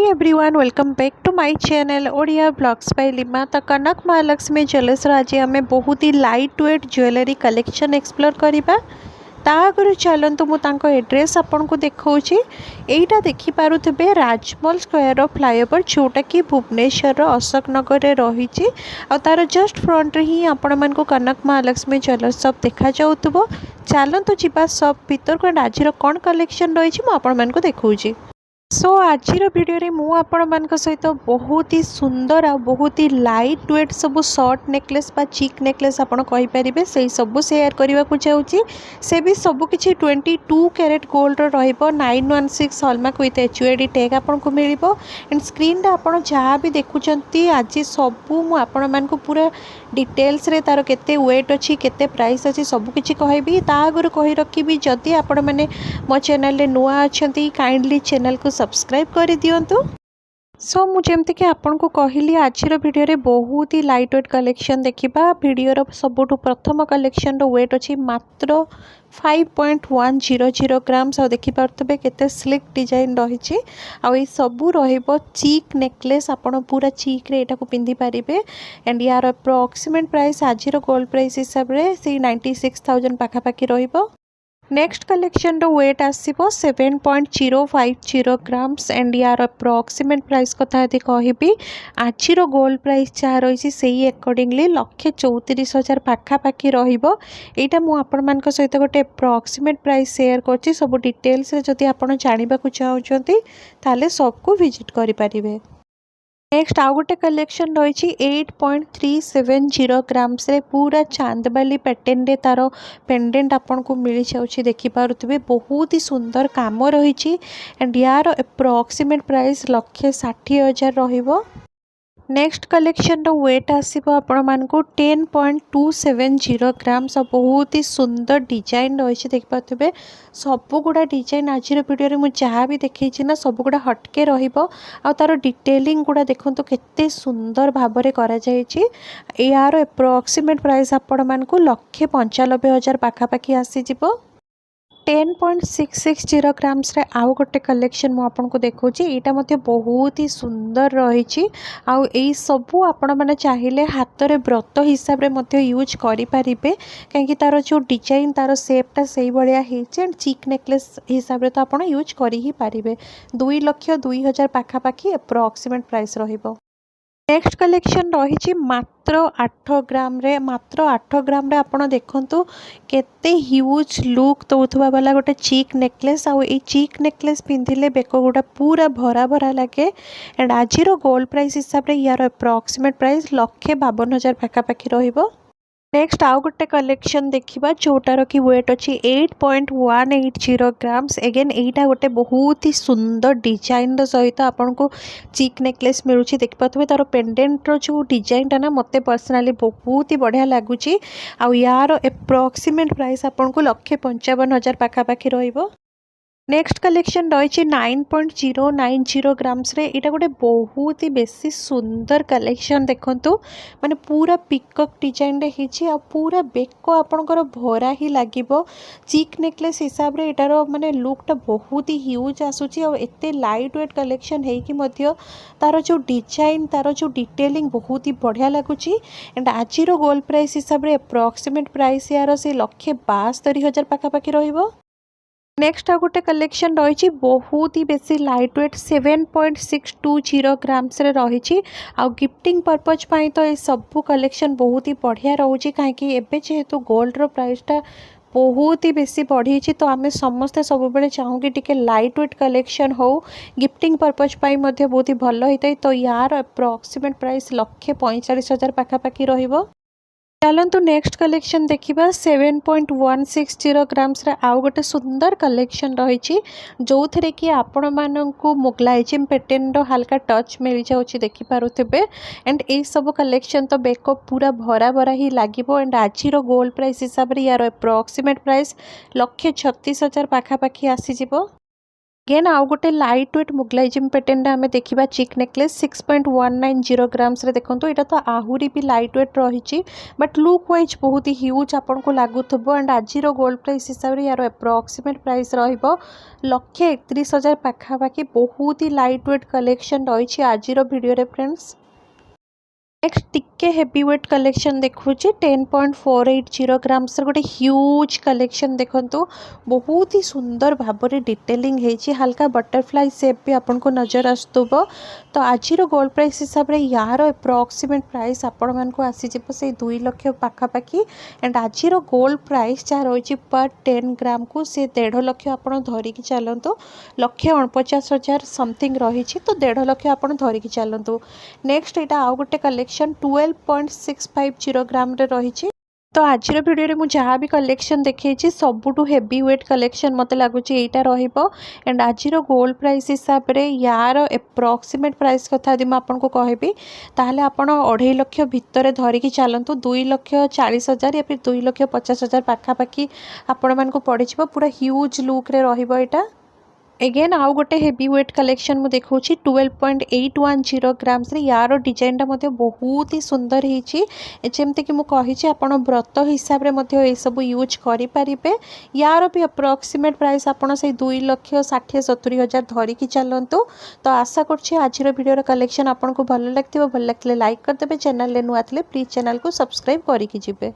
Everyone welcome back to my channel Odia blogs by Lima. तो Kanak Mahalakshmi jewellers आज आम बहुत ही light weight jewellery collection explore करवा। ता आगु चलतु मुझे एड्रेस आपन को देखा यहीटा देखिपे राजमहल स्क्वायर फ्लाईओवर जोटा कि भुवनेश्वर अशोक नगर में रही। तार जस्ट फ्रंट ही आपण मन को कनक महालक्ष्मी ज्वेलर्स शॉप देखा जाउथबो। चलतु जीवा शॉप भीतर को आज कौन कलेक्शन रही मुझे देखा। सो आज वीडियो रे मु आपण मान सहित बहुत ही सुंदर आ बहुत ही लाइट वेट सब शॉर्ट नेकलेस बा चीक नेकलेस आपड़ कहींपर से सब शेयर करने को चाहूँगी। से भी सबकि 22 कैरेट गोल्ड रो 916 हॉलमार्क विथ HUID टैग आपको मिल। एंड स्क्रीन रे आपड़ जहाँ भी देखुं आज सबू मुझे पूरा डिटेल्स रे तार केते वेट अच्छी केते प्राइस अच्छी सबकि कहबी। ता आगु कही रखी जदि आपण मैंने मो चैनल रे नुआ अच्छा काइंडली चैनल को सब्सक्राइब कर दियंतु। सो मुझे कि आपन को कहली आज वीडियो रे बहुत ही लाइट वेट कलेक्शन देखिबा। वीडियो सबुठ प्रथम कलेक्शन वेट अच्छी मात्र 5.100 ग्राम्स। देखिपे केते स्लिक डिजाइन रही। आई सबू चीक नेकलेस आपड़ पूरा चीक रे एटा को पिंधि पारिबे। एंड यार अप्रोक्सीमेट प्राइस आज गोल्ड प्राइस हिसाब से 96,000 पाखापाखि रहिबो। नेक्स्ट कलेक्शन वेट आसो 7.050 ग्राम्स। एंड यार अप्रोक्सीमेट प्राइस कथा यदि कहबी आज गोल्ड प्राइस जहाँ रही से अकॉर्डिंगली 1,34,000 पाखापाखि रहीटा। मुझे सहित गोटे अप्रोक्सीमेट प्राइस शेयर कर सब डिटेल्स जदि आप जानवा चाहते ताले सबको विजिट करें। नेक्स्ट आउ गोटे कलेक्शन रही 8.370 ग्राम्स रे पूरा चांदबाली पैटर्न रे तार पेंडेंट आपन को मिल जाऊँगी। देखिपे बहुत ही सुंदर काम रही। एंड यार अप्रोक्सीमेट प्राइस 1,60,000 रहिबो। नेक्स्ट कलेक्शन वेट आसो आपण मान को 10.270 ग्राम्स। बहुत ही सुंदर डिजाइन रही। देखिपे सबुगुड़ा डिजाइन आज वीडियो मुझे जहाँ भी देखी ना सबुगुड़ा हटके तार डिटेलिंग गुड़ा देखो केते सुंदर भाव यार अप्रोक्सीमेट प्राइस आपण मान को 1,95,000 पाखापाखि आसीज। 10.660 ग्राम्स रे आउ गोटे कलेक्शन मुझे देखा यहाँ बहुत ही सुंदर रही। आउ यही सबू आपण मैंने चाहिए हाथ में व्रत हिसाब से यूज करें कहीं तार जो डिजाइन तार सेपटा से भाया एंड चीक नेकलेस हिसाब से तो आप यूज कर ही पारे। 2,02,000 पाखापाखि अप्रोक्सीमेट प्राइस रहिबो। नेक्स्ट कलेक्शन रही मात्र 8 ग्राम रे मात्र 8 ग्राम रे आपण देखंतु केते ह्यूज लुक दौथुबा वाला गोटे चीक नेकलेस। आउ ए चीक नेकलेस पिंधिले बेक गुड़ा पूरा भरा भरा लगे। एंड आज गोल्ड प्राइस हिसाब से यार अप्रोक्सीमेट प्राइस 1,52,000 पाखापाखि रहिबो। नेक्स्ट आउ गोटे कलेक्शन देखिबा जोटार की वेट अच्छी 8.180 ग्राम्स। एगेन एटा गोटे बहुत ही सुंदर डिजाइन सहित आपन को चीक नेकलेस मिलूँ। देखिपे तार पेंडेंट जो डिजाइन ना मते पर्सनाली बहुत ही बढ़िया लगुच। आउ यार अप्रोक्सीमेट प्राइस आपन को 1,55,000 पाखापाखि रहिबो। नेक्स्ट कलेक्शन रही 9.090 ग्राम्स रे इटा गोटे बहुत ही बेसी सुंदर कलेक्शन देखंतु माने पूरा पिकअप डिजाइन रे हिची आ पूरा बेक आपनकर भरा ही लागिबो। चीक नेकलेस हिसाब रे इटार माने लुकटा बहुत ही ह्यूज आसुची आ एते लाइट वेट कलेक्शन है कि मध्य तार जो डिजाइन तार जो डिटेलिंग बहुत ही बढ़िया लगुची। एंड आज गोल्ड प्राइस हिसाब रे अप्रोक्सीमेट प्राइस यार से 1,72,000 पाखापाखि रहिबो। नेक्स्ट आ गोटे कलेक्शन रही बहुत ही बेसी लाइट वेट 7.620 ग्राम्स रे रही। आउ गिफ्टिंग पर्पज तो ये सब कलेक्शन बहुत ही बढ़िया रोचे कहीं एवं जेहेतु गोल्ड रो प्राइसटा बहुत ही बेसी बढ़ी तो आम समस्ते सब बेले चाहूँ कि टिके लाइट वेट कलेक्शन हो गिफ्टिंग पर्पज बहुत ही भल होता है। तो यार अप्रोक्सीमेट प्राइस 1,45,000 पाखापाखि रहिबो। चलतु नेक्स्ट कलेक्शन देखिबा 7.160 ग्राम्स रे आउ गोटे सुंदर कलेक्शन रही जो थे कि आपण मानू मोगलाइजिम पैटर्न रो हल्का टच मिल जाऊँगी देखिपे। एंड ये सब कलेक्शन तो बेक पूरा भरा भरा ही लगे। एंड आज गोल्ड प्राइस हिसाब से यार अप्रोक्सीमेट प्राइस 1,36,000 पाखापाखि आसीज। गेन आउ गोटे लाइट वेट मुगलाइजिम पैटर्न आम देखा चिक नेकलेस 6.190 ग्राम्स रे देखो यहाँ तो आहरी भी लाइट वेट रही बट लुक वाइज बहुत ही ह्यूज आपन को लगुव एंड आज गोल्ड प्राइस हिसाब से यार एप्रोक्सीमेट प्राइस र1,31,000 पाखापाखि बहुत ही लाइट वेट कलेक्शन रही आज वीडियो फ्रेंड्स। नेक्स्ट टिके हेवी वेट कलेक्शन देखुँ 10.480 ग्राम्स गोटे ह्यूज कलेक्शन देखु बहुत ही सुंदर भाव में डिटेलिंग होती हल्का बटरफ्लाई शेप भी आपन को नजर आसुब। तो आज गोल्ड प्राइस हिसाब से यार एप्रोक्सीमेट प्राइस आपण मान को आसीज से 2 लाख पाखापाखि एंड आज गोल्ड प्राइस जहाँ रही पर 10 ग्राम को सी 1.5 लाख आप धरिकी चलतु 1,49,000 समथिंग रही तो 1.5 लाख आप धरिकी चलतु। नेक्स्ट यहाँ आउ गोटे कलेक्शन 12.650 ग्राम रे रही। तो आज वीडियो में जहाँ भी कलेक्शन देखी सबुठू हेवी वेट कलेक्शन मत लगुच यहाँ रंड आज गोल्ड प्राइस हिसाब से यार एप्रोक्सीमेट प्राइस कथा यदि आपको कहबी ताहले आपण 2.5 लाख भितर धरिकी चलतु 2,40,000 या फिर 2,50,000 पाखापाखि आपण मान को पड़ पूरा ह्यूज लुक रे रहिबो एटा। एगेन आउ गोटे हेवी वेट कलेक्शन मुझे देखा 12.810 ग्राम्स यार डिजाइनटा बहुत ही सुंदर होमती कि मुझे आपड़ व्रत हिसाब से सब यूज करें यार भी अप्रोक्सीमेट प्राइस आपड़ से 2,60,70,000 धरिकी चलतु। तो आशा करुँच आज वीडियो कलेक्शन आपको भल लगे लाइक करदे, चैनल नुआ प्लीज चैनल को सब्सक्राइब करके जिबे।